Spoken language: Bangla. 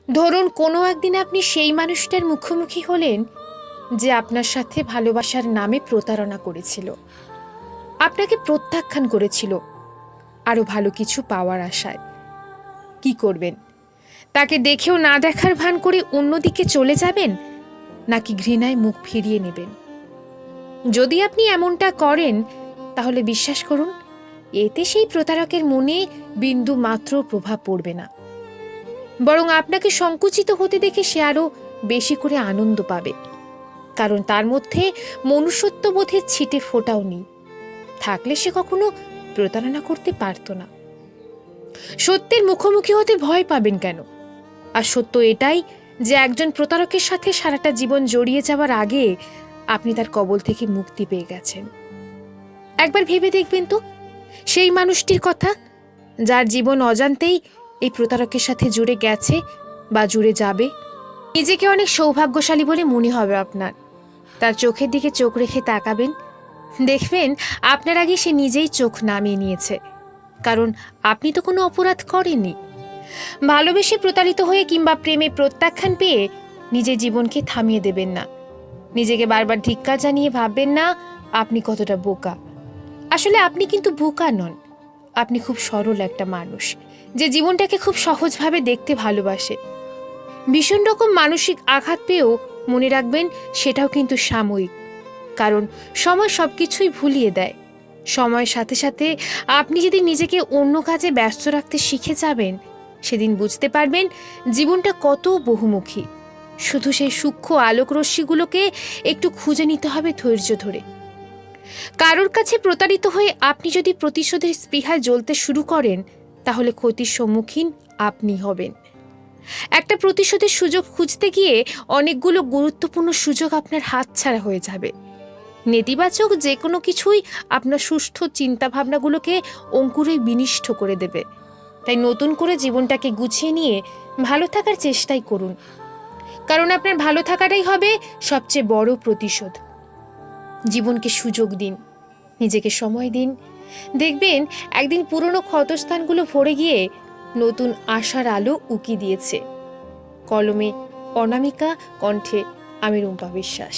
ধরুন কোনো একদিন আপনি সেই মানুষটার মুখোমুখি হলেন যে আপনার সাথে ভালোবাসার নামে প্রতারণা করেছিল, আপনাকে প্রত্যাখ্যান করেছিল আরো ভালো কিছু পাওয়ার আশায়। কি করবেন? তাকে দেখেও না দেখার ভান করে অন্যদিকে চলে যাবেন, নাকি ঘৃণায় মুখ ফিরিয়ে নেবেন? যদি আপনি এমনটা করেন, তাহলে বিশ্বাস করুন, এতে সেই প্রতারকের মনে বিন্দু মাত্র প্রভাব পড়বে না। বরং আপনাকে সংকুচিত হতে দেখে সে আরো বেশি করে আনন্দ পাবে, কারণ তার মধ্যে মনুষ্যত্ববোধের ছিটে ফোঁটাও নেই। থাকলে সে কখনো প্রতারণা করতে পারত না। সত্যের মুখোমুখি হতে ভয় পাবেন কেন? আর সত্য এটাই যে একজন প্রতারকের সাথে সারাটা জীবন জড়িয়ে যাওয়ার আগে আপনি তার কবল থেকে মুক্তি পেয়ে গেছেন। একবার ভেবে দেখবেন তো সেই মানুষটির কথা, যার জীবন অজান্তেই এই প্রতারকের সাথে জুড়ে গেছে বা জুড়ে যাবে। নিজেকে অনেক সৌভাগ্যশালী বলে মনে হবে আপনার। তার চোখের দিকে চোখ রেখে তাকাবেন, দেখবেন আপনার আগে সে নিজেই চোখ নামিয়ে নিয়েছে, কারণ আপনি তো কোনো অপরাধ করেননি। ভালোবেসে প্রতারিত হয়ে কিংবা প্রেমে প্রত্যাখ্যান পেয়ে নিজের জীবনকে থামিয়ে দেবেন না। নিজেকে বারবার ধিক্কার জানিয়ে ভাববেন না আপনি কতটা বোকা। আসলে আপনি কিন্তু বোকা নন, আপনি খুব সরল একটা মানুষ, যে জীবনটাকে খুব সহজভাবে দেখতে ভালোবাসে। ভীষণ রকম মানসিক আঘাত পেয়েও মনে রাখবেন সেটাও কিন্তু সাময়িক, কারণ সময় সবকিছুই ভুলিয়ে দেয়। সময়ের সাথে সাথে আপনি যদি নিজেকে অন্য কাজে ব্যস্ত রাখতে শিখে যাবেন, সেদিন বুঝতে পারবেন জীবনটা কত বহুমুখী। শুধু সেই সূক্ষ্ম আলোকরশ্মিগুলোকে একটু খুঁজে নিতে হবে ধৈর্য ধরে। কারোর কাছে প্রতারিত হয়ে আপনি যদি প্রতিশোধের স্পৃহায় জ্বলতে শুরু করেন, তাহলে ক্ষতির সম্মুখীন আপনি হবেন। একটা প্রতিশোধের সুযোগ খুঁজতে গিয়ে অনেকগুলো গুরুত্বপূর্ণ সুযোগ আপনার হাতছাড়া হয়ে যাবে। নেতিবাচক যে কোনো কিছুই আপনার সুষ্ঠু চিন্তাভাবনাগুলোকে অঙ্কুরে বিনিষ্ট করে দেবে। তাই নতুন করে জীবনটাকে গুছিয়ে নিয়ে ভালো থাকার চেষ্টাই করুন, কারণ আপনার ভালো থাকাটাই হবে সবচেয়ে বড় প্রতিশোধ। জীবনকে সুযোগ দিন, নিজেকে সময় দিন, দেখবেন একদিন পুরনো ক্ষতস্থানগুলো ভরে গিয়ে নতুন আশার আলো উকি দিয়েছে। কলমে অনামিকা, কণ্ঠে আমি রুম্পা বিশ্বাস।